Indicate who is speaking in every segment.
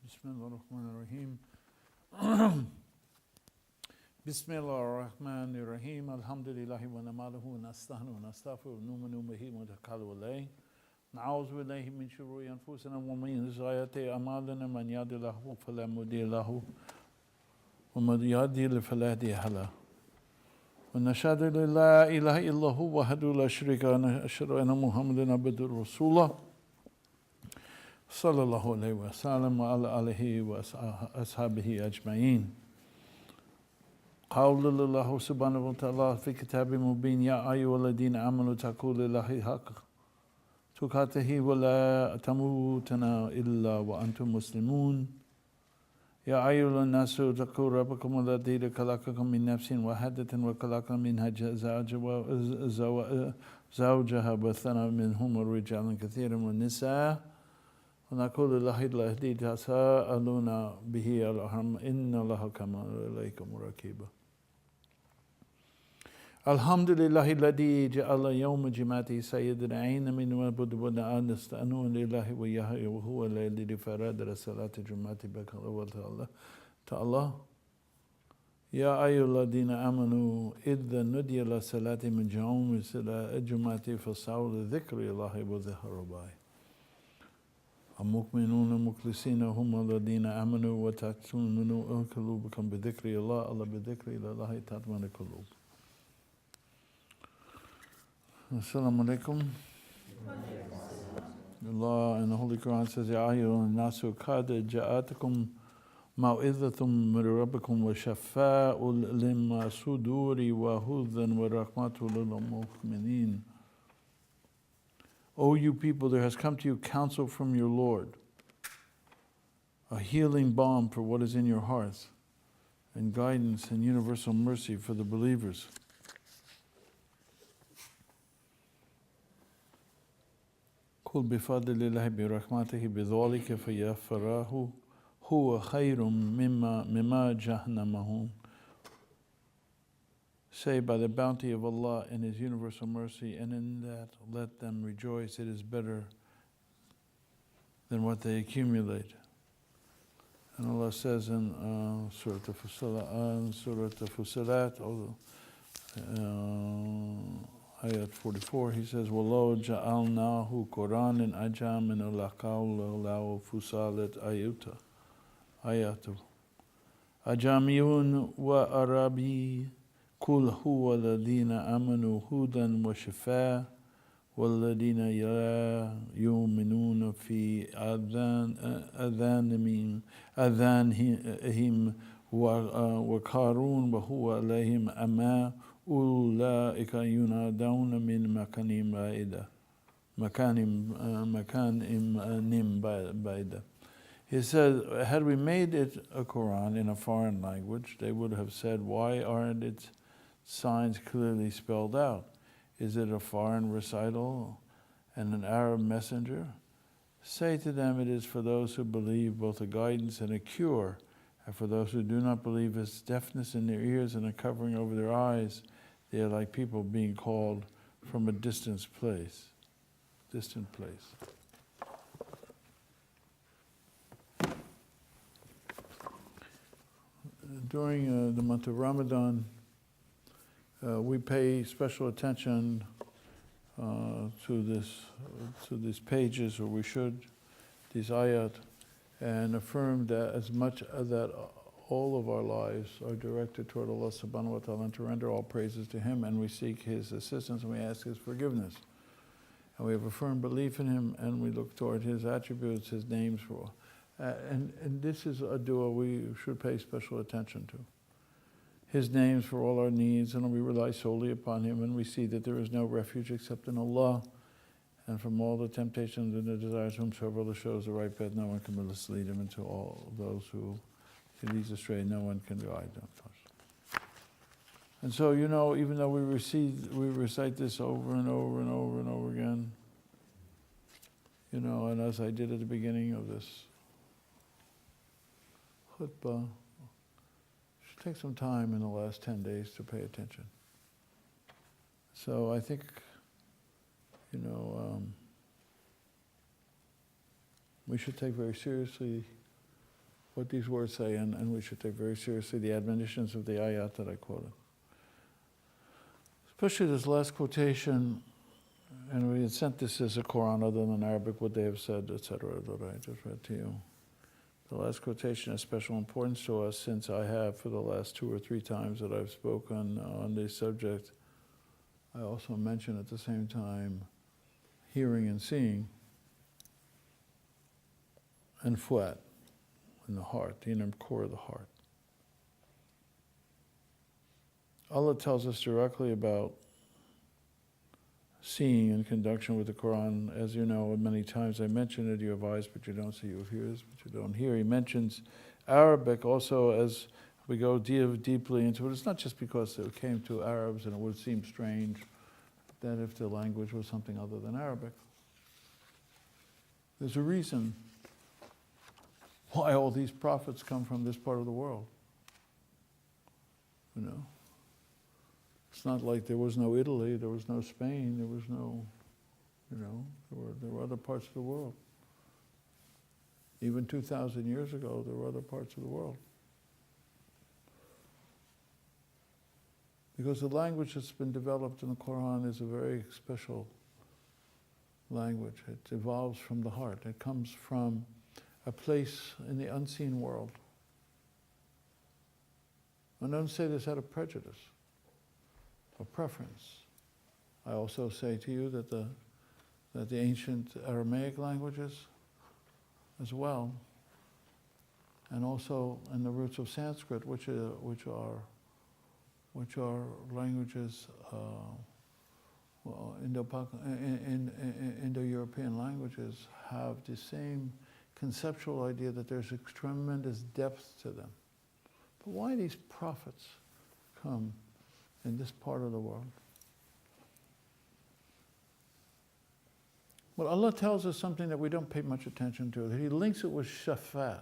Speaker 1: Bismillahirrahmanirrahim. Bismillahirrahmanirrahim. Alhamdulillahi wa namaluhu wa nasta'inu wa nastaghfiruhu wa nu'minu bihi wa natawakkalu alayhi. Na'udzu billahi min shururi anfusina wa min sayyiati a'malina man yahdihillahu fala mudilla lahu wa man yudlil fala hadiya lahu. Wa nashhadu an la ilaha illallahu wahdahu la sharika lahu wa nashhadu anna Muhammadan abduhu wa rasuluh. Sallallahu alayhi wa sallam wa ala alihi wa ashabihi ajma'in. قول الله سبحانه وتعالى في كتاب مبين يا أيها الذين آمنوا اتقوا الله حق تقاته ولا تموتن إلا وأنتم مسلمون يا أيها الناس اتقوا ربكم الذي خلقكم من نفس واحدة وخلق منها زوجها وبث منهما رجالا كثيرا والنساء ونقول الله الذي تساءلون به الأرحام إن الله كان عليكم رقيبا. Alhamdulillahi alladhi ja'ala yawma jimati sayyidina ayna min wabud wa nasta'inu lillahi wa yahya wa huwa alladhi farada salati jumati bakala wa ta'ala. Ya ayyuhalladhina amanu idha nudiya la salati min yawmi jumati fasaw li dhikri Allahi wa dhikrullahi. المؤمنون المخلصين هم الذين آمنوا وتطمئن قلوبهم بذكر الله الله بذكر الله تطمئن القلوب. Assalamu alaikum. Allah in the Holy Quran says, Ya ayyuhan nasu qad ja'atkum maw'idhatum min rabbikum wa shafa'un lima suduri wa hudan wa rahmatul lil mu'minin. O you people, there has come to you counsel from your Lord, a healing balm for what is in your hearts, and guidance and universal mercy for the believers. قل بفضل الله برحمته بذلك فيغفره هو خير مما جهنمه. Say, by the bounty of Allah and His universal mercy, and in that let them rejoice, it is better than what they accumulate. And Allah says in Surah Al-Fusilat, Ayat 44, He says, وَلَوْ جَعَلْنَاهُ قُرْآنًا عَجَمًا لَقَالُوا فُصِلَتْ آيَاتُهُ أَجَمِيٌّ وَعَرَبِيٌّ قُلْ هُوَ الَّذِينَ آمَنُوا هُدًى وَشِفَاءٌ وَالَّذِينَ لَا يُؤْمِنُونَ فِي آذَانِهِمْ وَقَارٌ وَهُوَ عَلَيْهِمْ أَمًى أُولَٰئِكَ يُنَادَوْنَ مِنْ مَكَانٍ بَعِيدٍ. He said, had we made it a Quran in a foreign language, they would have said, why aren't its signs clearly spelled out? Is it a foreign recital and an Arab messenger? Say to them, it is for those who believe both a guidance and a cure, and for those who do not believe, it's deafness in their ears and a covering over their eyes. They are like people being called from a distant place. During the month of Ramadan, we pay special attention to these pages, or we should, these ayat, and affirm that as much that all of our lives are directed toward Allah subhanahu wa ta'ala, and to render all praises to Him, and we seek His assistance and we ask His forgiveness. And we have a firm belief in Him, and we look toward His attributes, His names for. And this is a dua we should pay special attention to. His names for all our needs, and we rely solely upon Him, and we see that there is no refuge except in Allah, and from all the temptations and the desires whomsoever Allah shows the right path, no one can mislead him, into all those who He leads astray, no one can guide them. And so, even though we recite this over and over and over and over again, and as I did at the beginning of this khutbah, should take some time in the last 10 days to pay attention. So I think, We should take very seriously what these words say, and we should take very seriously the admonitions of the ayat that I quoted. Especially this last quotation, and we had sent this as a Quran other than Arabic, what they have said, etc., that I just read to you. The last quotation has special importance to us since I have, for the last 2 or 3 times that I've spoken on this subject, I also mention at the same time hearing and seeing, and fuad, in the heart, the inner core of the heart. Allah tells us directly about seeing in conjunction with the Quran. As you know, many times I mention it, you have eyes but you don't see, you have ears but you don't hear. He mentions Arabic also as we go deeply into it. It's not just because it came to Arabs and it would seem strange that if the language was something other than Arabic. There's a reason why all these prophets come from this part of the world. You know? It's not like there was no Italy, there was no Spain, there was no, there were other parts of the world. Even 2,000 years ago, there were other parts of the world. Because the language that's been developed in the Quran is a very special language. It evolves from the heart. It comes from a place in the unseen world. I don't say this out of prejudice or preference. I also say to you that the ancient Aramaic languages as well, and also in the roots of Sanskrit, which are languages, Indo-European languages, have the same conceptual idea that there's a tremendous depth to them. But why these prophets come in this part of the world? Well, Allah tells us something that we don't pay much attention to. He links it with shafa.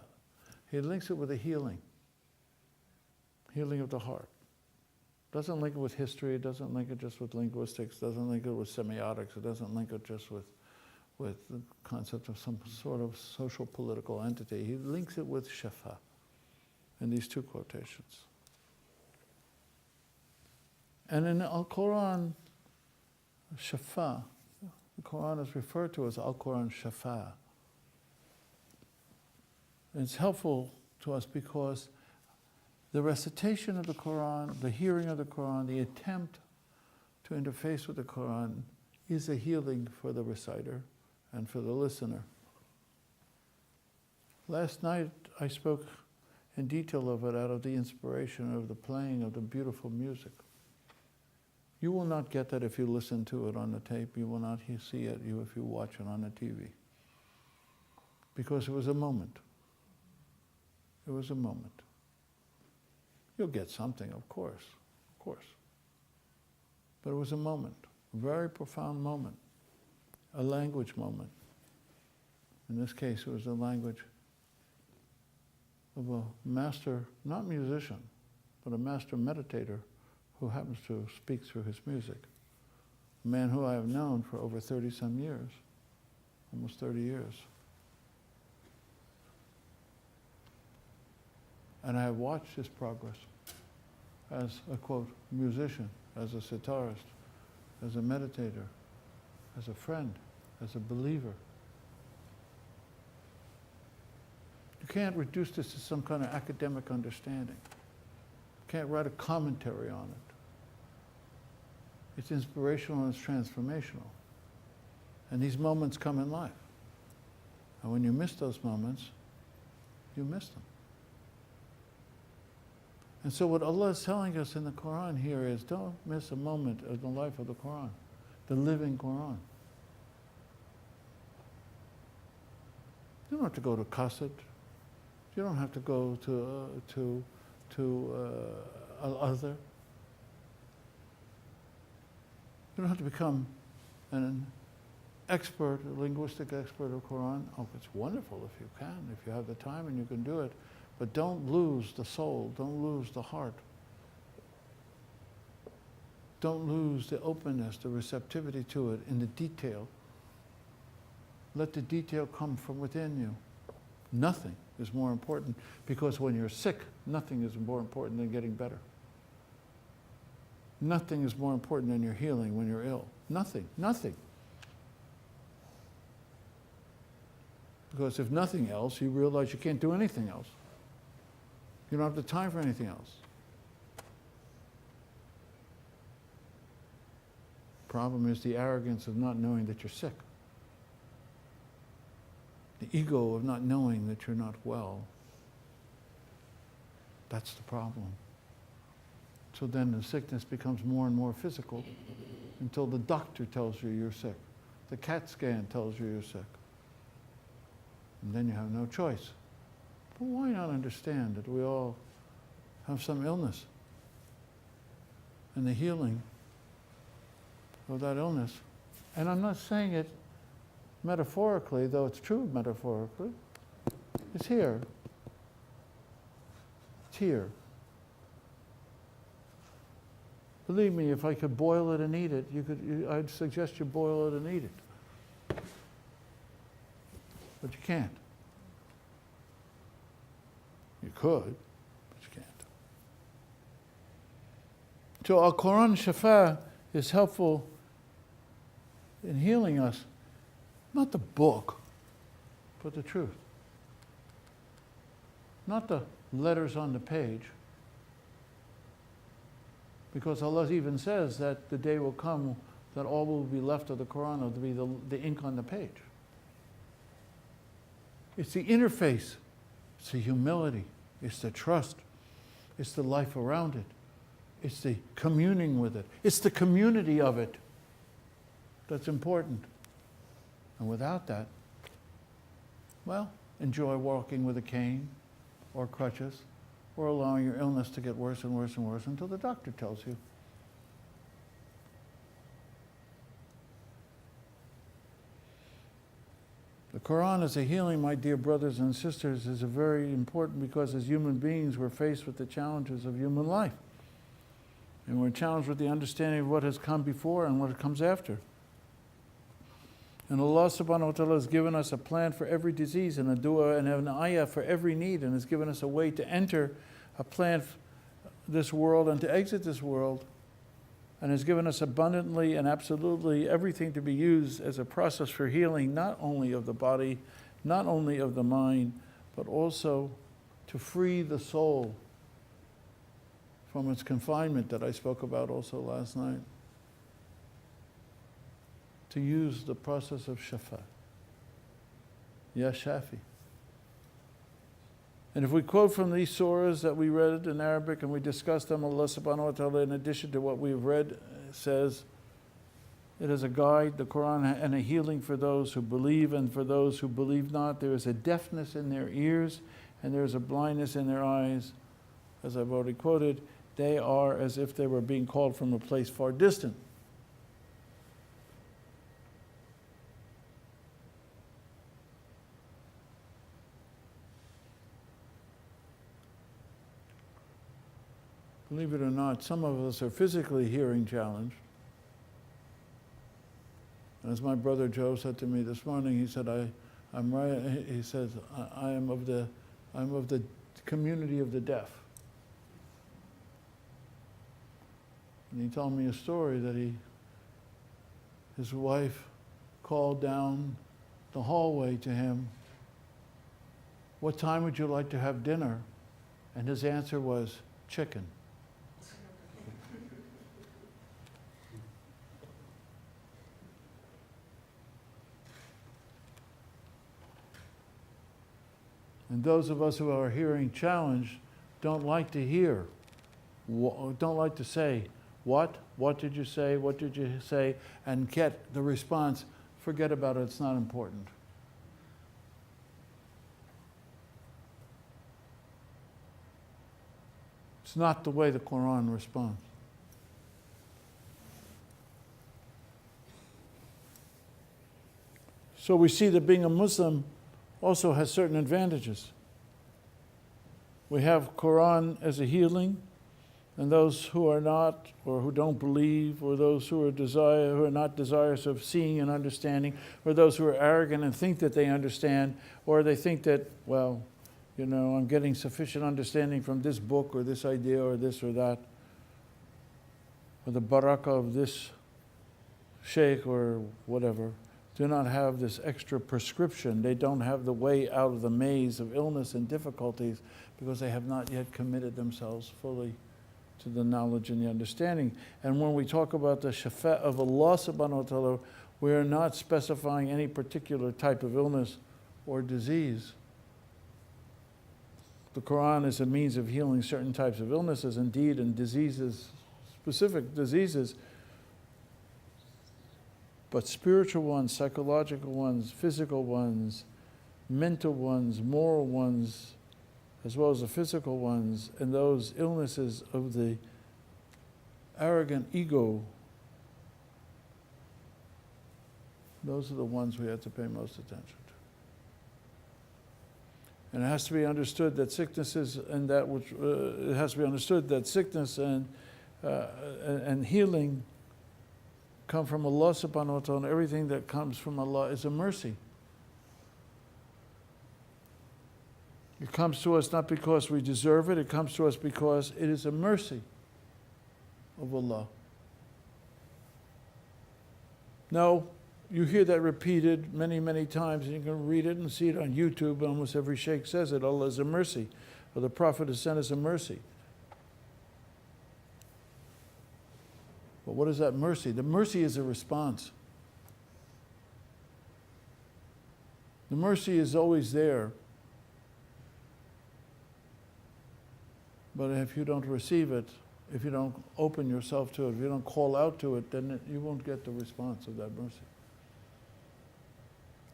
Speaker 1: He links it with a healing of the heart. Doesn't link it with history, it doesn't link it just with linguistics, doesn't link it with semiotics, it doesn't link it just with the concept of some sort of social political entity. He links it with shafa in these 2 quotations. And in Al-Quran, shafa, the Quran is referred to as Al-Quran shafa. It's helpful to us because the recitation of the Quran, the hearing of the Quran, the attempt to interface with the Quran is a healing for the reciter and for the listener. Last night I spoke in detail of it out of the inspiration of the playing of the beautiful music. You will not get that if you listen to it on the tape. You will not see it if you watch it on the TV. Because it was a moment. It was a moment. You'll get something, of course. But it was a moment, a very profound moment, a language moment. In this case, it was the language of a master, not musician, but a master meditator who happens to speak through his music. A man who I have known for over 30-some years, almost 30 years. And I have watched his progress as a, quote, musician, as a sitarist, as a meditator, as a friend, as a believer. You can't reduce this to some kind of academic understanding. You can't write a commentary on it. It's inspirational and it's transformational. And these moments come in life. And when you miss those moments, you miss them. And so what Allah is telling us in the Quran here is don't miss a moment of the life of the Quran, the living Quran. You don't have to go to Qasd. You don't have to go to Al-Azhar. You don't have to become an expert, a linguistic expert of Quran. Oh, it's wonderful if you can, if you have the time and you can do it. But don't lose the soul, don't lose the heart. Don't lose the openness, the receptivity to it in the detail. Let the detail come from within you. Nothing is more important, because when you're sick, nothing is more important than getting better. Nothing is more important than your healing when you're ill. Nothing, nothing. Because if nothing else, you realize you can't do anything else. You don't have the time for anything else. Problem is the arrogance of not knowing that you're sick. The ego of not knowing that you're not well. That's the problem. So then the sickness becomes more and more physical until the doctor tells you you're sick. The CAT scan tells you you're sick. And then you have no choice. But why not understand that we all have some illness? And the healing of that illness, and I'm not saying it metaphorically, though it's true metaphorically, it's here. It's here. Believe me, if I could boil it and eat it, I'd suggest you boil it and eat it. But you can't. You could, but you can't. So Al-Quran Shafa is helpful in healing us. Not the book, but the truth. Not the letters on the page. Because Allah even says that the day will come that all will be left of the Quran will be the ink on the page. It's the interface. It's the humility. It's the trust. It's the life around it. It's the communing with it. It's the community of it that's important. And without that, well, enjoy walking with a cane or crutches, or allowing your illness to get worse and worse and worse until the doctor tells you. The Quran as a healing, my dear brothers and sisters, is very important because as human beings we're faced with the challenges of human life. And we're challenged with the understanding of what has come before and what comes after. And Allah subhanahu wa ta'ala has given us a plan for every disease and a dua and an ayah for every need, and has given us a way to enter a plan this world and to exit this world, and has given us abundantly and absolutely everything to be used as a process for healing, not only of the body, not only of the mind, but also to free the soul from its confinement that I spoke about also last night. To use the process of shafa. Ya Shafi. And if we quote from these surahs that we read in Arabic and we discuss them, Allah subhanahu wa ta'ala, in addition to what we've read, says it is a guide, the Quran, and a healing for those who believe and for those who believe not. There is a deafness in their ears and there is a blindness in their eyes. As I've already quoted, they are as if they were being called from a place far distant. Believe it or not, some of us are physically hearing challenged. As my brother Joe said to me this morning, he said, I'm right. He says, I'm of the community of the deaf. And he told me a story that his wife called down the hallway to him, "What time would you like to have dinner?" And his answer was, "Chicken." And those of us who are hearing challenged don't like to hear, don't like to say, what did you say, what did you say, and get the response, forget about it, it's not important. It's not the way the Quran responds. So we see that being a Muslim also has certain advantages. We have Quran as a healing, And those who are not, or who don't believe, or those who are not desirous of seeing and understanding, or those who are arrogant and think that they understand, or they think that, well, I'm getting sufficient understanding from this book or this idea or this or that, or the barakah of this sheikh or whatever, do not have this extra prescription. They don't have the way out of the maze of illness and difficulties because they have not yet committed themselves fully to the knowledge and the understanding. And when we talk about the shafa of Allah subhanahu wa ta'ala, we are not specifying any particular type of illness or disease. The Quran is a means of healing certain types of illnesses, indeed, and diseases, specific diseases, but spiritual ones, psychological ones, physical ones, mental ones, moral ones, as well as the physical ones, and those illnesses of the arrogant ego, those are the ones we have to pay most attention to. And it has to be understood that sicknesses and that which it has to be understood that sickness and healing come from Allah subhanahu wa ta'ala, and everything that comes from Allah is a mercy. It comes to us not because we deserve it, it comes to us because it is a mercy of Allah. Now, you hear that repeated many, many times, and you can read it and see it on YouTube. Almost every sheikh says it, Allah is a mercy, or the Prophet has sent us a mercy. But what is that mercy? The mercy is a response. The mercy is always there. But if you don't receive it, if you don't open yourself to it, if you don't call out to it, then you won't get the response of that mercy.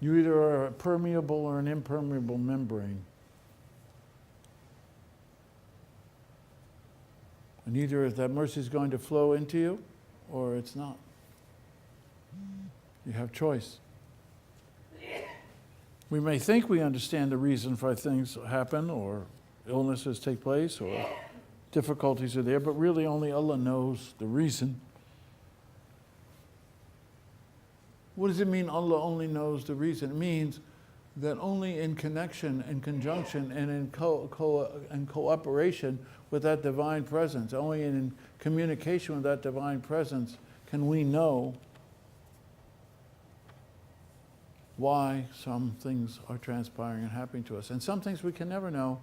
Speaker 1: You either are a permeable or an impermeable membrane. And either that mercy is going to flow into you or it's not. You have choice. We may think we understand the reason for things happen or illnesses take place or difficulties are there, but really only Allah knows the reason. What does it mean Allah only knows the reason? It means that only in connection and conjunction and in cooperation with that divine presence, only in communication with that divine presence can we know why some things are transpiring and happening to us. And some things we can never know,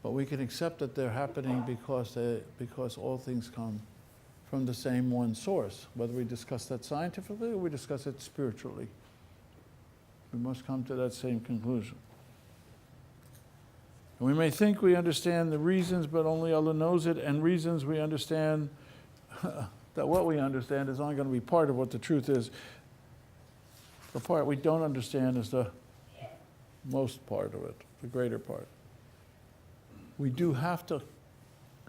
Speaker 1: but we can accept that they're happening because all things come from the same one source. Whether we discuss that scientifically or we discuss it spiritually, we must come to that same conclusion. And we may think we understand the reasons, but only Allah knows it, and reasons we understand that what we understand is only going to be part of what the truth is. The part we don't understand is the most part of it, the greater part. We do have to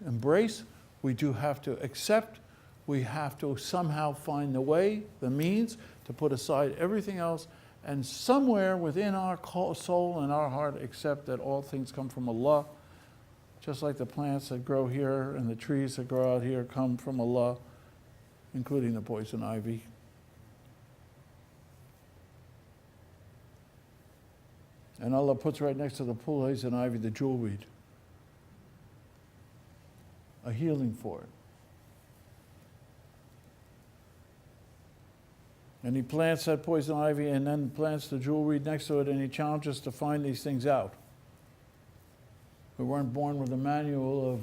Speaker 1: embrace, we do have to accept, we have to somehow find the way, the means to put aside everything else and somewhere within our soul and our heart accept that all things come from Allah, just like the plants that grow here and the trees that grow out here come from Allah, including the poison ivy. And Allah puts right next to the poison ivy the jewelweed, a healing for it. And He plants that poison ivy and then plants the jewelweed next to it, and He challenges us to find these things out. We weren't born with a manual of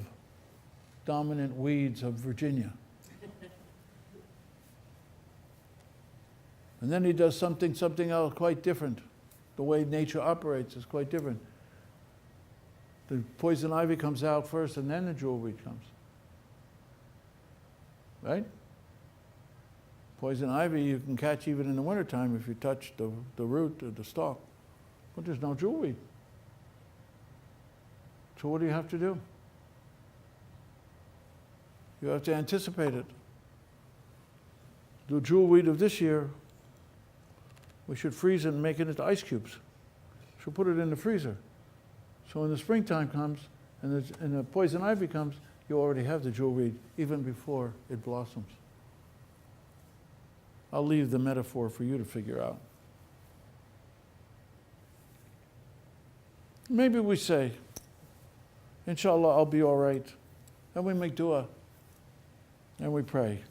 Speaker 1: dominant weeds of Virginia. And then He does something else quite different. The way nature operates is quite different. The poison ivy comes out first and then the jewelweed comes. Right? Poison ivy you can catch even in the wintertime if you touch the root or the stalk. But there's no jewelweed. So what do you have to do? You have to anticipate it. The jewelweed of this year, we should freeze it and make it into ice cubes. So put it in the freezer. So when the springtime comes And the poison ivy comes, you already have the jewel weed, even before it blossoms. I'll leave the metaphor for you to figure out. Maybe we say, inshallah, I'll be all right. And we make dua. And we pray.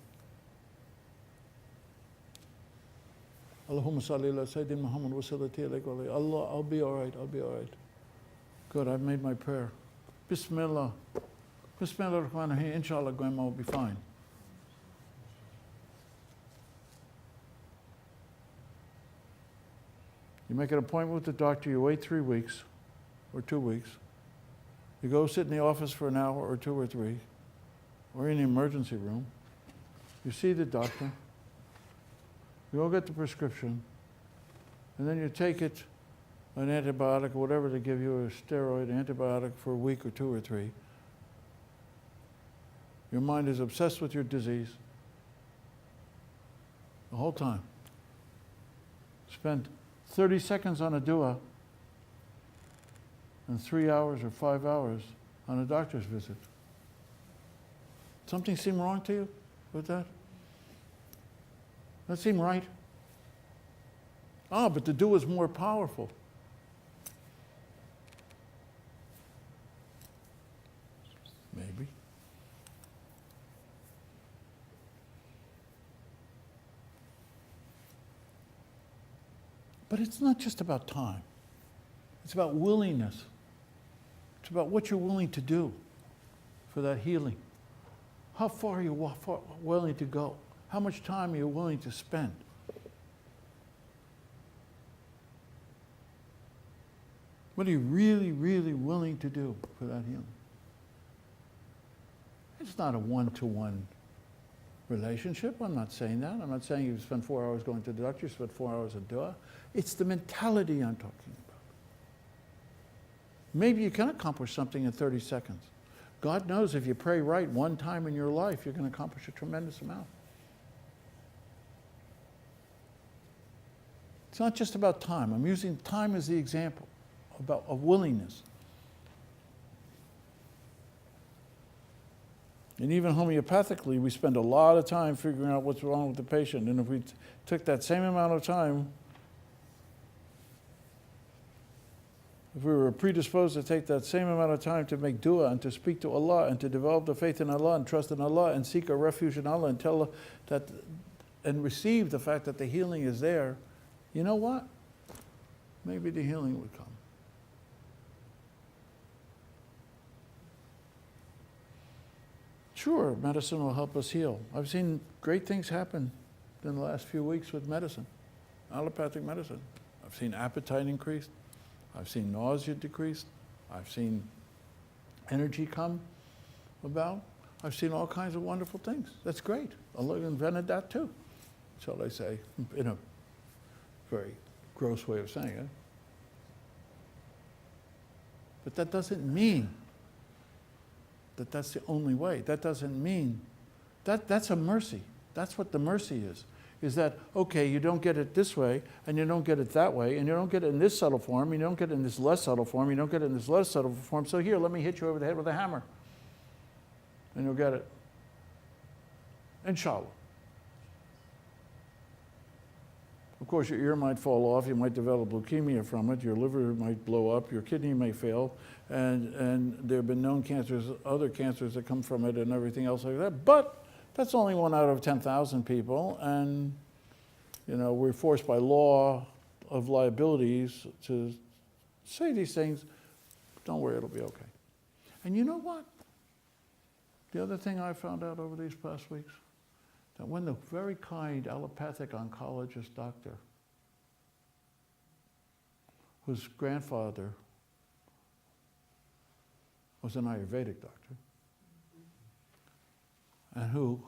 Speaker 1: Allahumma salli ala Sayyidina Muhammad wa sallati alayhi wa alayhi. Allah, I'll be all right, I'll be all right. Good, I've made my prayer. Bismillah. Bismillah ar-Rahman ar-Rahim. Inshallah, Grandma will be fine. You make an appointment with the doctor, you wait 3 weeks or 2 weeks. You go sit in the office for an hour or 2 or 3, or in the emergency room. You see the doctor. You go get the prescription, and then you take it, an antibiotic or whatever they give you, a steroid antibiotic for a week or 2 or 3. Your mind is obsessed with your disease the whole time. Spend 30 seconds on a dua and 3 hours or 5 hours on a doctor's visit. Something seem wrong to you with that? That seem right? Ah, but the dua is more powerful. Maybe. But it's not just about time. It's about willingness. It's about what you're willing to do for that healing. How far are you willing to go? How much time are you willing to spend? What are you really, really willing to do for that healing? It's not a one-to-one relationship. I'm not saying that. I'm not saying you spend 4 hours going to the doctor, you spend 4 hours in dua. It's the mentality I'm talking about. Maybe you can accomplish something in 30 seconds. God knows if you pray right one time in your life, you're going to accomplish a tremendous amount. It's not just about time. I'm using time as the example of willingness. And even homeopathically, we spend a lot of time figuring out what's wrong with the patient. And if we took that same amount of time, if we were predisposed to take that same amount of time to make dua and to speak to Allah and to develop the faith in Allah and trust in Allah and seek a refuge in Allah and tell that and receive the fact that the healing is there, you know what? Maybe the healing would come. Sure, medicine will help us heal. I've seen great things happen in the last few weeks with medicine, allopathic medicine. I've seen appetite increased. I've seen nausea decreased. I've seen energy come about. I've seen all kinds of wonderful things. That's great. Allah invented that too, shall I say, in a very gross way of saying it. But that doesn't mean that that's the only way. That doesn't mean that's a mercy. That's what the mercy is that, okay, you don't get it this way, and you don't get it that way, and you don't get it in this subtle form, you don't get it in this less subtle form, you don't get it in this less subtle form, so here, let me hit you over the head with a hammer, and you'll get it. Inshallah. Of course, your ear might fall off, you might develop leukemia from it, your liver might blow up, your kidney may fail, and there have been known cancers, other cancers that come from it and everything else like that, but that's only 1 out of 10,000 people, and you know, we're forced by law of liabilities to say these things. Don't worry, it'll be okay. And you know what? The other thing I found out over these past weeks, that when the very kind allopathic oncologist doctor, whose grandfather was an Ayurvedic doctor, and who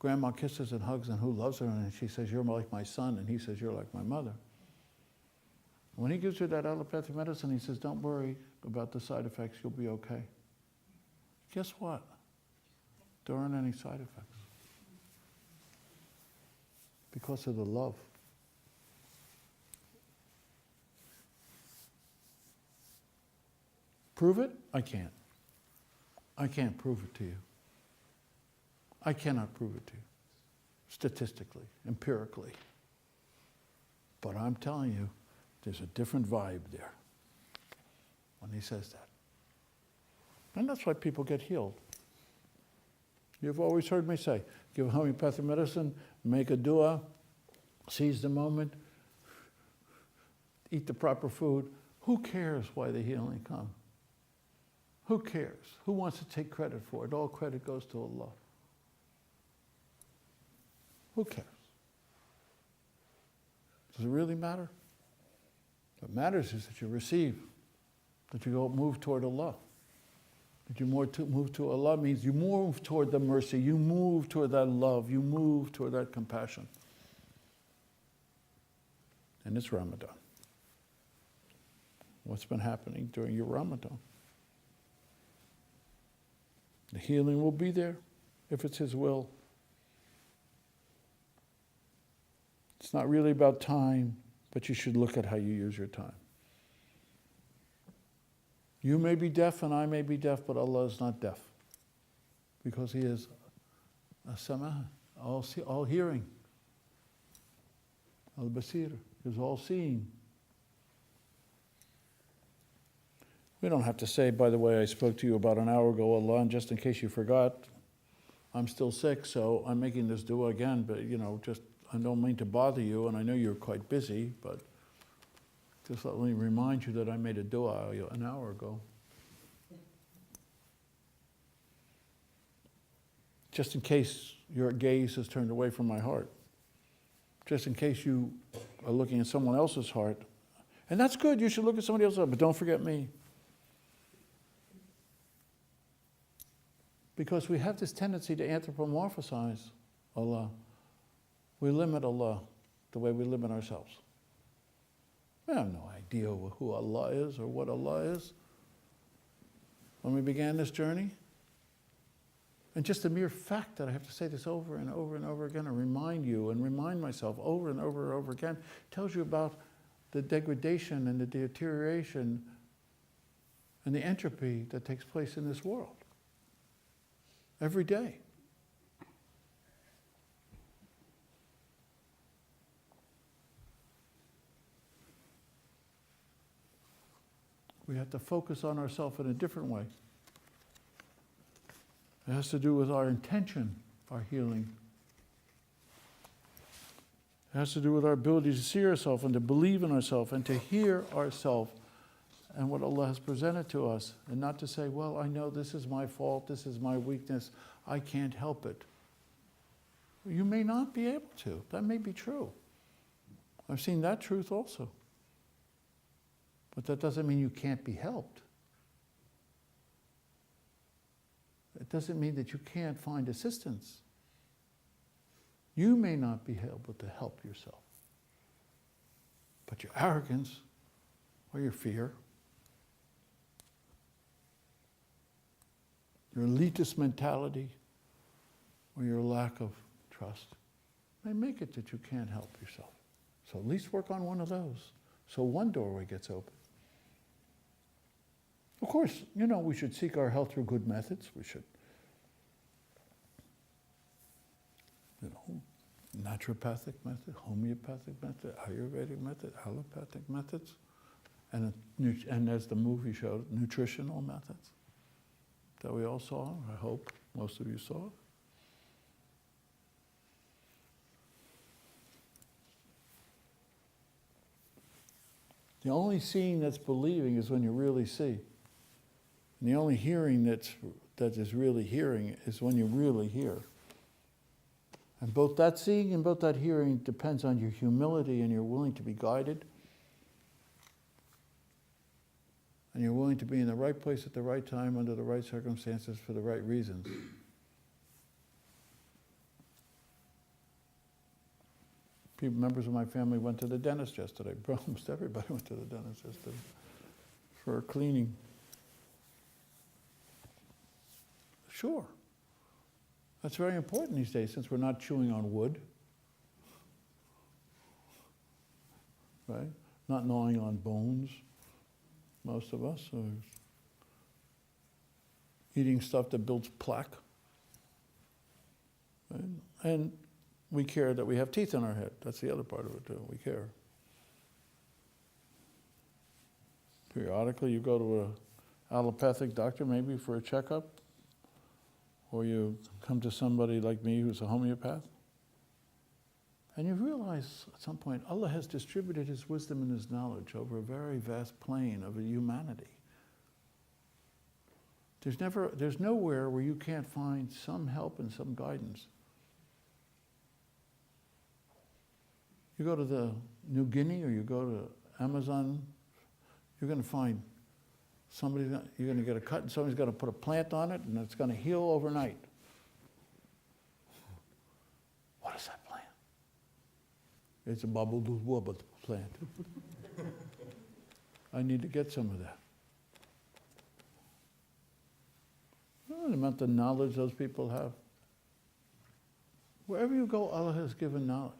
Speaker 1: grandma kisses and hugs and who loves her, and she says, you're like my son, and he says, you're like my mother. When he gives her that allopathic medicine, he says, don't worry about the side effects, you'll be okay. Guess what? There aren't any side effects. Because of the love. Prove it? I can't. I can't prove it to you. I cannot prove it to you, statistically, empirically. But I'm telling you, there's a different vibe there when he says that. And that's why people get healed. You've always heard me say, give homeopathic medicine, make a dua, seize the moment, eat the proper food. Who cares why the healing comes? Who cares? Who wants to take credit for it? All credit goes to Allah. Who cares? Does it really matter? What matters is that you receive, that you go move toward Allah. That you move to Allah means you move toward the mercy, you move toward that love, you move toward that compassion. And it's Ramadan. What's been happening during your Ramadan? The healing will be there if it's His will. It's not really about time, but you should look at how you use your time. You may be deaf and I may be deaf, but Allah is not deaf. Because He is as-Sama', all hearing. Al-Basir is all seeing. We don't have to say, by the way, I spoke to you about an hour ago, Allah, and just in case you forgot, I'm still sick, so I'm making this dua again, but just I don't mean to bother you, and I know you're quite busy, but just let me remind you that I made a dua an hour ago. Just in case your gaze is turned away from my heart. Just in case you are looking at someone else's heart. And that's good, you should look at somebody else's heart, but don't forget me. Because we have this tendency to anthropomorphize Allah. We limit Allah the way we limit ourselves. We have no idea who Allah is or what Allah is. When we began this journey, and just the mere fact that I have to say this over and over and over again and remind you and remind myself over and over and over again tells you about the degradation and the deterioration and the entropy that takes place in this world every day. We have to focus on ourselves in a different way. It has to do with our intention, our healing. It has to do with our ability to see ourselves and to believe in ourselves and to hear ourselves and what Allah has presented to us, and not to say, well, I know this is my fault, this is my weakness, I can't help it. You may not be able to. That may be true. I've seen that truth also. But that doesn't mean you can't be helped. It doesn't mean that you can't find assistance. You may not be able to help yourself. But your arrogance or your fear, your elitist mentality, or your lack of trust may make it that you can't help yourself. So at least work on one of those. So one doorway gets open. Of course, we should seek our health through good methods. We should, naturopathic method, homeopathic method, Ayurvedic method, allopathic methods, and as the movie showed, nutritional methods that we all saw. I hope most of you saw. The only seeing that's believing is when you really see. And the only hearing that is really hearing is when you really hear. And both that seeing and both that hearing depends on your humility and you're willing to be guided. And you're willing to be in the right place at the right time under the right circumstances for the right reasons. Members of my family went to the dentist yesterday. Almost everybody went to the dentist yesterday for a cleaning. Sure. That's very important these days since we're not chewing on wood. Right? Not gnawing on bones, most of us. Or eating stuff that builds plaque. Right? And we care that we have teeth in our head. That's the other part of it too. We care. Periodically you go to an allopathic doctor maybe for a checkup, or you come to somebody like me who's a homeopath, and you realize at some point Allah has distributed His wisdom and His knowledge over a very vast plane of humanity. There's nowhere where you can't find some help and some guidance. You go to the New Guinea or you go to Amazon, you're going to find you're going to get a cut and somebody's going to put a plant on it and it's going to heal overnight. What is that plant? It's a babudubwabut plant. I need to get some of that. The amount of knowledge those people have. Wherever you go, Allah has given knowledge.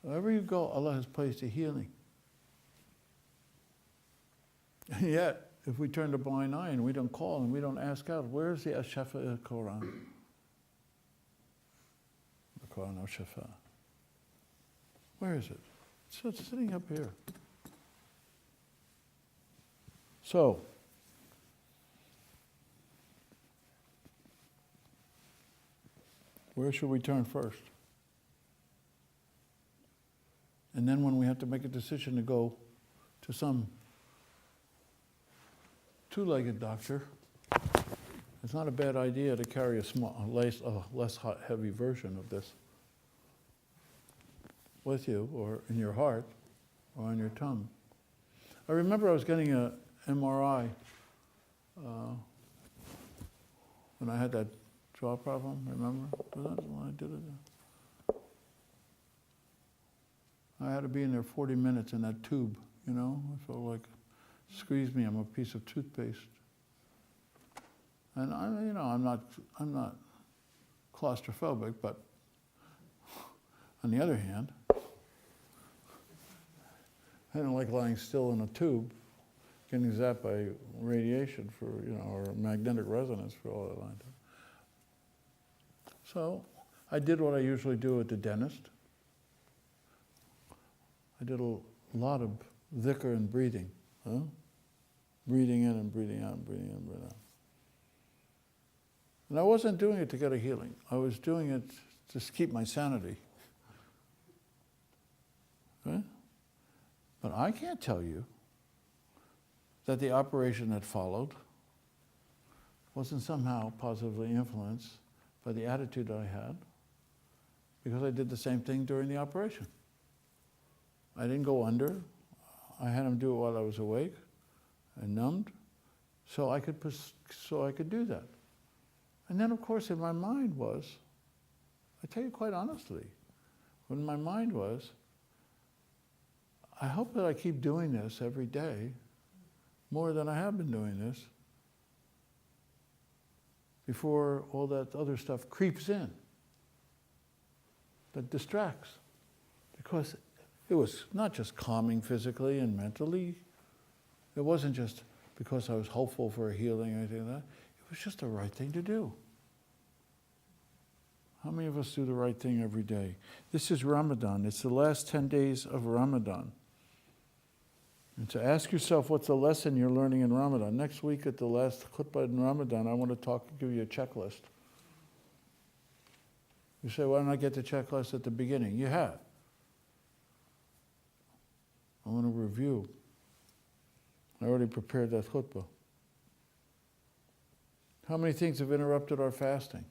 Speaker 1: Wherever you go, Allah has placed a healing. And yet, if we turn a blind eye and we don't call and we don't ask out, where's the Ash-Shafa al-Quran? The Quran al-Shafa. Where is it? It's sitting up here. So, where should we turn first? And then when we have to make a decision to go to some two-legged doctor, it's not a bad idea to carry a less heavy version of this with you, or in your heart, or on your tongue. I remember I was getting an MRI when I had that jaw problem, remember? Was that when I did it? I had to be in there 40 minutes in that tube, you know? I felt like, squeeze me, I'm a piece of toothpaste. And I'm not claustrophobic, but on the other hand, I don't like lying still in a tube, getting zapped by radiation for, or magnetic resonance for all that line. So I did what I usually do at the dentist. I did a lot of dhikr and breathing. Breathing in and breathing out, and breathing in and breathing out. And I wasn't doing it to get a healing. I was doing it to keep my sanity. Right? But I can't tell you that the operation that followed wasn't somehow positively influenced by the attitude I had, because I did the same thing during the operation. I didn't go under. I had him do it while I was awake and numbed, so I could do that. And then, of course, in my mind was, I tell you quite honestly, when my mind was, I hope that I keep doing this every day more than I have been doing this before all that other stuff creeps in that distracts. Because it was not just calming physically and mentally. It wasn't just because I was hopeful for a healing or anything like that. It was just the right thing to do. How many of us do the right thing every day? This is Ramadan. It's the last 10 days of Ramadan. And to ask yourself what's the lesson you're learning in Ramadan. Next week at the last khutbah in Ramadan, I want to give you a checklist. You say, why don't I get the checklist at the beginning? You have. I want to review. I already prepared that khutbah. How many things have interrupted our fasting?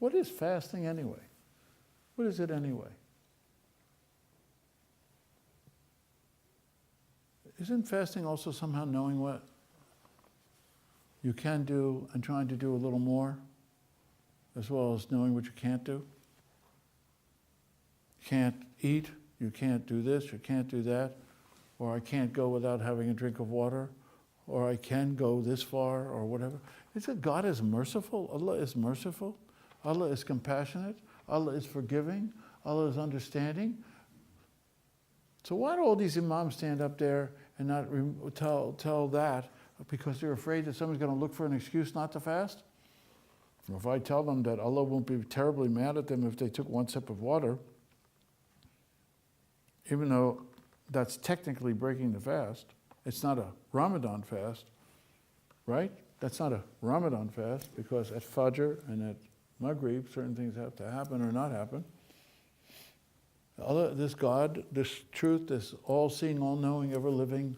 Speaker 1: What is fasting anyway? What is it anyway? Isn't fasting also somehow knowing what you can do and trying to do a little more, as well as knowing what you can't do? You can't eat, you can't do this, you can't do that, or I can't go without having a drink of water, or I can go this far, or whatever. It's that God is merciful. Allah is merciful. Allah is compassionate. Allah is forgiving. Allah is understanding. So why do all these imams stand up there and not tell that because they're afraid that someone's going to look for an excuse not to fast. Or if I tell them that Allah won't be terribly mad at them if they took one sip of water, even though that's technically breaking the fast, it's not a Ramadan fast, right? That's not a Ramadan fast, because at Fajr and at Maghrib, certain things have to happen or not happen. Allah, this God, this truth, this all-seeing, all-knowing, ever-living,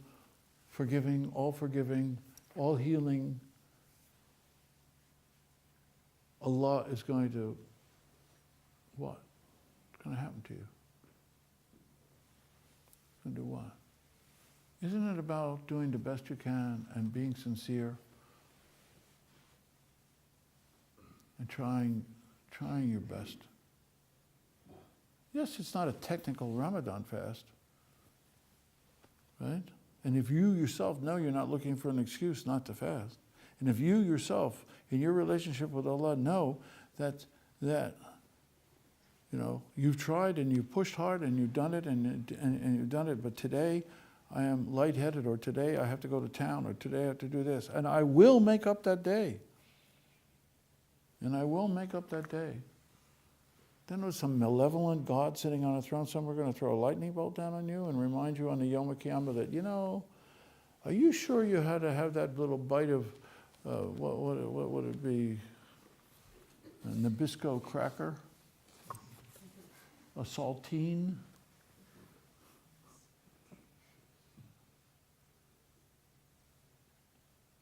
Speaker 1: forgiving, all healing, Allah is going to, what? What's going to happen to you? It's going to do what? Isn't it about doing the best you can and being sincere and trying your best? Yes, it's not a technical Ramadan fast, right? And if you yourself know you're not looking for an excuse not to fast, and if you yourself, in your relationship with Allah, know that you've tried and you've pushed hard and you've done it and you've done it, but today I am lightheaded, or today I have to go to town, or today I have to do this, and I will make up that day. And I will make up that day. Then there's some malevolent God sitting on a throne somewhere going to throw a lightning bolt down on you and remind you on the Yom Kippur that, are you sure you had to have that little bite of, what would it be, a Nabisco cracker? A saltine?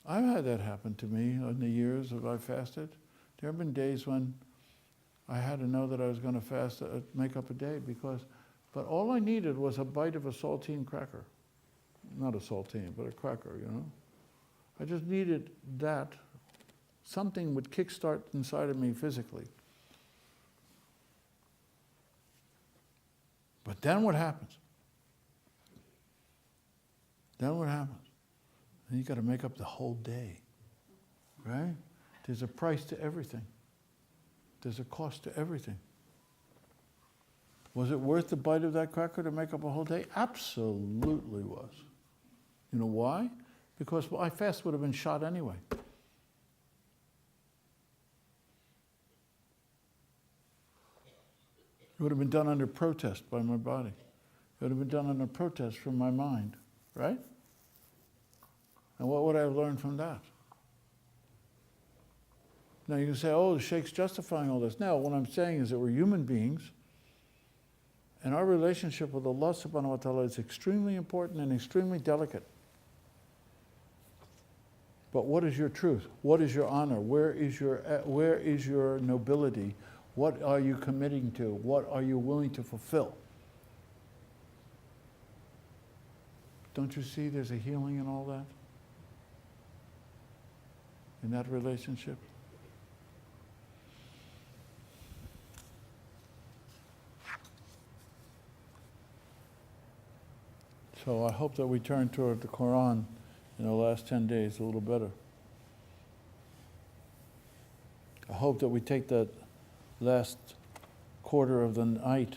Speaker 1: I've had that happen to me in the years that I've fasted. There have been days when I had to know that I was going to fast, make up a day, but all I needed was a bite of a saltine cracker. Not a saltine, but a cracker, I just needed that. Something would kickstart inside of me physically. But then what happens? Then you got to make up the whole day, right? There's a price to everything. There's a cost to everything. Was it worth the bite of that cracker to make up a whole day? Absolutely was. You know why? Because my fast would have been shot anyway. It would have been done under protest by my body. It would have been done under protest from my mind, right? And what would I have learned from that? Now you can say, oh, the Sheikh's justifying all this. No, what I'm saying is that we're human beings, and our relationship with Allah subhanahu wa ta'ala is extremely important and extremely delicate. But what is your truth? What is your honor? Where is your nobility? What are you committing to? What are you willing to fulfill? Don't you see there's a healing in all that? In that relationship? So I hope that we turn toward the Quran in the last 10 days a little better. I hope that we take that last quarter of the night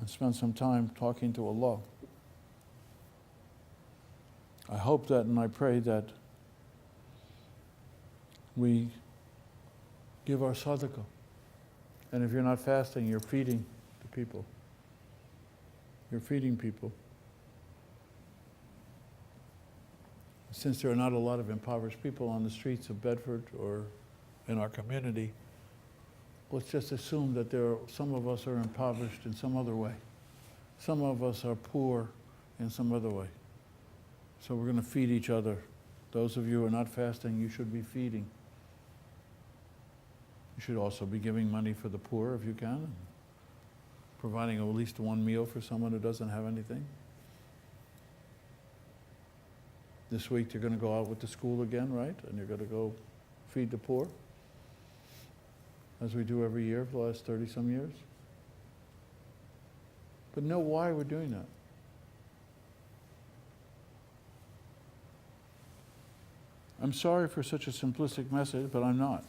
Speaker 1: and spend some time talking to Allah. I hope that and I pray that we give our sadaqah. And if you're not fasting, you're feeding the people. You're feeding people. Since there are not a lot of impoverished people on the streets of Bedford or in our community, let's just assume that some of us are impoverished in some other way. Some of us are poor in some other way. So we're going to feed each other. Those of you who are not fasting, you should be feeding. You should also be giving money for the poor if you can, providing at least one meal for someone who doesn't have anything. This week you're going to go out with the school again, right? And you're going to go feed the poor, as we do every year for the last 30-some years. But know why we're doing that. I'm sorry for such a simplistic message, but I'm not.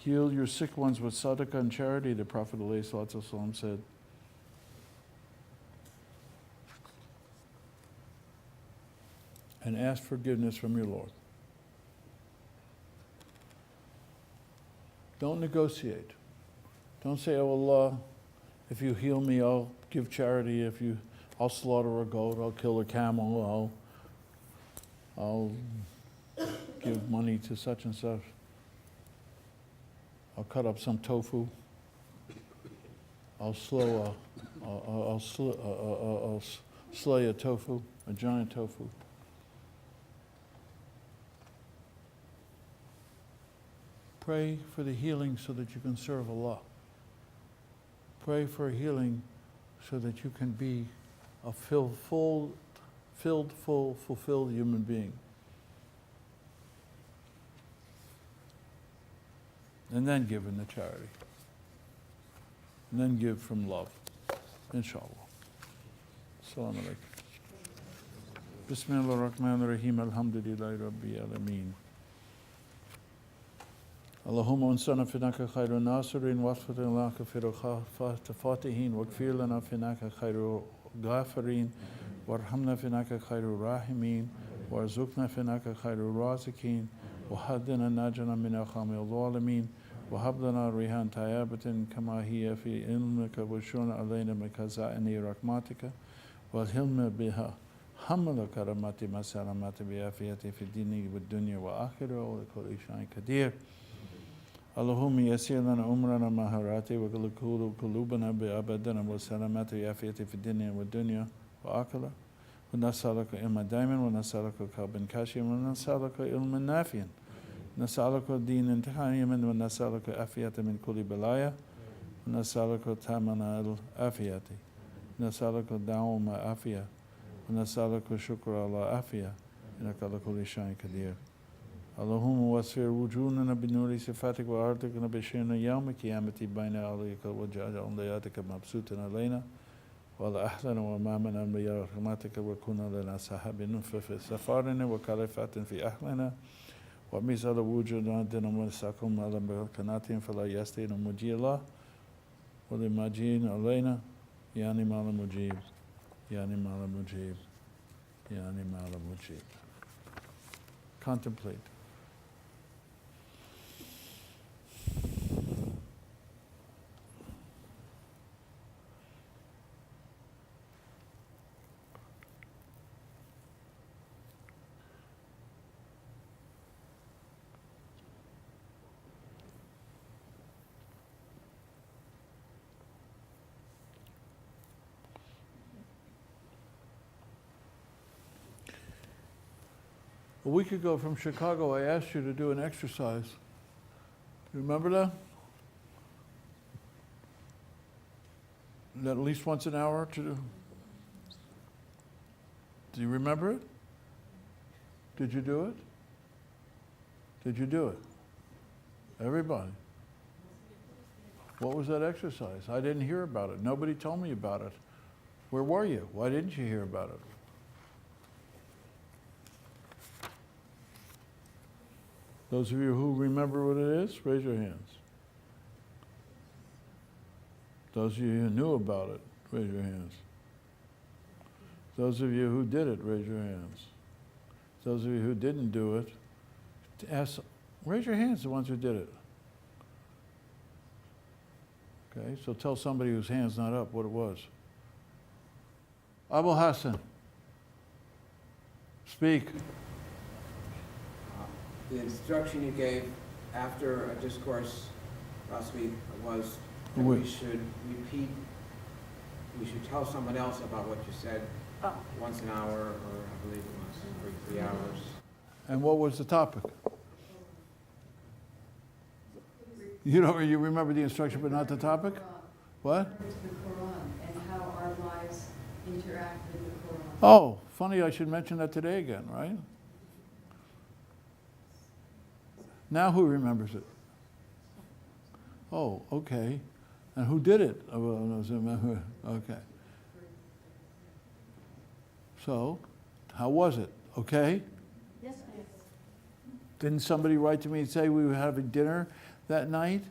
Speaker 1: Heal your sick ones with sadaqah and charity, the Prophet ﷺ said. and ask forgiveness from your Lord. Don't negotiate. Don't say, oh Allah, if you heal me, I'll give charity. I'll slaughter a goat, I'll kill a camel, I'll give money to such and such. I'll cut up some tofu. I'll slay a tofu, a giant tofu. Pray for the healing so that you can serve Allah. Pray for healing so that you can be a fulfilled human being. And then give in the charity. And then give from love. Inshallah. Assalamu alaikum. Bismillah ar-Rahman ar-Rahim. Alhamdulillahi Rabbil Alameen. Allahumma unsana finaka khairu nasirin wasfatin laka firu fatihin wakfir lana finaka khairu ghafirin warhamna finaka khairu rahimin warzukna finaka khairu razikin وحدنا ناجنا من أخام الظالمين وهب لنا ريحان طيبة كما هي في علمك وشون علينا من خزائن رحمتك والهلم بها حمل كرامات مسلمات بعافية في الدين والدنيا وآخرة ولكل شيء قدير اللهم يسر لنا أمرنا مهاراتي وقل قلوبنا بأبدنا والسلامات وعافية في الدنيا والدنيا وآخرة ونسألك علما دائما ونسألك قلبا خاشعا ونسألك علما نافعا نسألك دينا قيما ونسألك عافية من كل بلايا ونسألك تمام العافية نسألك دوام عافية ونسألك شكر على عافية إنك على كل شيء قدير اللهم وسر وجوهنا بنور صفاتك وأرضك بشرنا يوم القيامة بين عليك وجعل أمنياتك مبسوطا علينا ولا أحسن وأمامنا برحمتك وكنا لنا صاحبين في سفارنا وكلفات في أهلنا ومثل وجودنا ونساكم على بركنات فلا يستطيع مجيء الله ولمجيء علينا يعني ما المجيب يعني ما المجيب يعني ما المجيب. Contemplate. A week ago from Chicago, I asked you to do an exercise. You remember that? At least once an hour to do. Do you remember it? Did you do it? Did you do it? Everybody. What was that exercise? I didn't hear about it. Nobody told me about it. Where were you? Why didn't you hear about it? Those of you who remember what it is, raise your hands. Those of you who knew about it, raise your hands. Those of you who did it, raise your hands. Those of you who didn't do it, raise your hands, the ones who did it. Okay, so tell somebody whose hand's not up what it was. Abu Hassan, speak.
Speaker 2: The instruction you gave after a discourse last week was that we should repeat, we should tell someone else about what you said once an hour, or I believe it was every 3 hours.
Speaker 1: And what was the topic? You remember the instruction but not the topic? What?
Speaker 3: The Quran and how our lives interact with the Quran.
Speaker 1: Oh, funny I should mention that today again, right? Now who remembers it? Oh, okay. And who did it? Okay. So, how was it? Okay?
Speaker 3: Yes, ma'am.
Speaker 1: Didn't somebody write to me and say we were having dinner that night?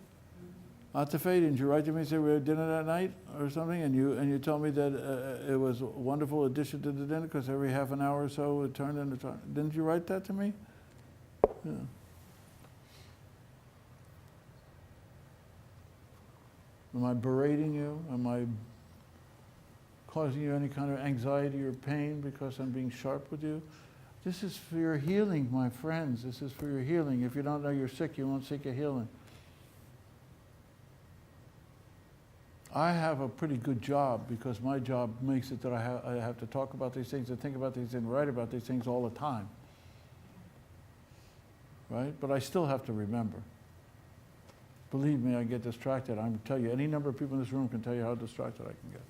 Speaker 1: Atafay, didn't you write to me and say we had dinner that night or something? And you told me that it was a wonderful addition to the dinner because every half an hour or so it turned into time. Didn't you write that to me? Yeah. Am I berating you? Am I causing you any kind of anxiety or pain because I'm being sharp with you? This is for your healing, my friends. This is for your healing. If you don't know you're sick, you won't seek a healing. I have a pretty good job because my job makes it that I have to talk about these things and think about these things and write about these things all the time. Right? But I still have to remember. Believe me, I get distracted. I'm tell you, any number of people in this room can tell you how distracted I can get.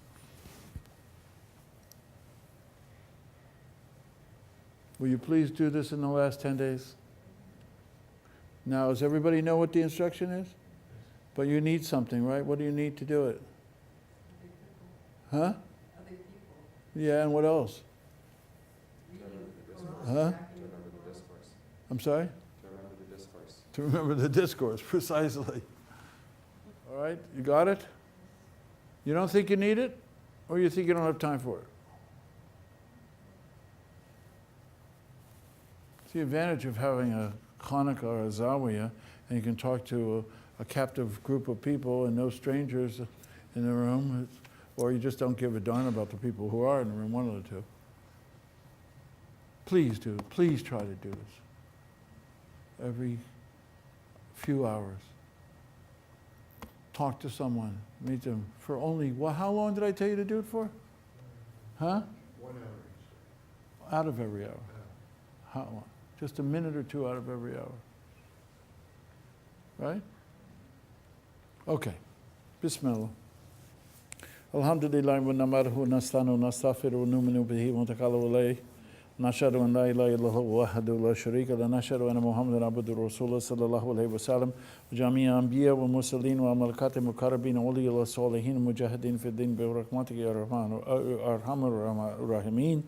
Speaker 1: Will you please do this in the last 10 days? Now, does everybody know what the instruction is? But you need something, right? What do you need to do it? Huh?
Speaker 3: Other people.
Speaker 1: Yeah, and what else? Huh?
Speaker 4: To remember the discourse.
Speaker 1: I'm sorry?
Speaker 4: To remember the discourse.
Speaker 1: To remember the discourse, precisely. All right, you got it? You don't think you need it? Or you think you don't have time for it? It's the advantage of having a Hanukkah or a Zawiya, and you can talk to a captive group of people and no strangers in the room, or you just don't give a darn about the people who are in the room, one of the two. Please do, please try to do this. Every few hours. Talk to someone, meet them for only, well, how long did I tell you to do it for? Huh?
Speaker 5: 1 hour.
Speaker 1: Out of every hour. How long? Just a minute or two out of every hour. Right? Okay. Bismillah. Alhamdulillah wa namaruhu nastanu nastaghfiru wa nu'minu bihi wa natawakkalu alayhi. Nashhadu an la ilaha illallah wahdahu la sharika lahu wa nashhadu anna Muhammadan abduhu wa rasuluhu sallallahu alayhi wa sallam wa jami'a anbiya wa mursalin wa malakatim muqarrabin awliya wa salihin mujahidin fi din bi rahmatika ya rahman arhamar rahimin.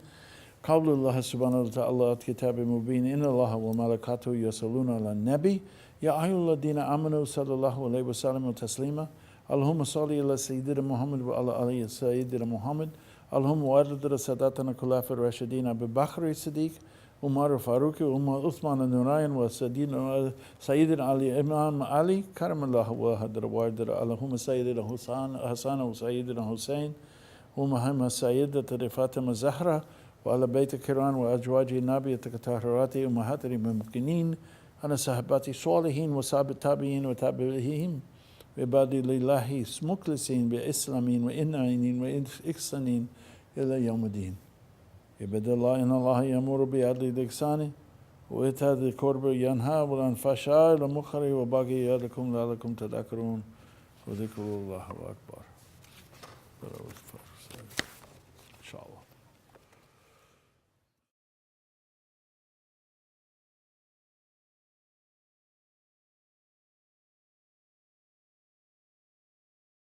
Speaker 1: قول الله سبحانه وتعالى كتاب مبين إن الله وملائكته يصلون على النبي يا أيها الذين آمنوا صلى الله عليه وسلم تسليما اللهم صل على سيدنا محمد وعلى آل سيدنا محمد اللهم وارد ساداتنا الخلفاء الراشدين أبي بكر الصديق عمر الفاروق وعمر عثمان النورين وسيدنا علي إمام علي كرم الله وجهه وارد اللهم سيدنا حسن وسيدنا حسين ومحمد سيدة فاطمة الزهراء وعلى بيت الكرام وأزواج النبي الطاهرات أمهات المؤمنين على صحابة الصالحين وصحابة التابعين وتابعيهم وعباد الله مخلصين بإسلامين وإيمانين وإحسانين إلى يوم الدين. عباد الله إن الله يأمر بالعدل والإحسان وإيتاء ذي القربى ينهى عن الفحشاء والمنكر والبغي يعظكم لعلكم تذكرون وذكر الله أكبر.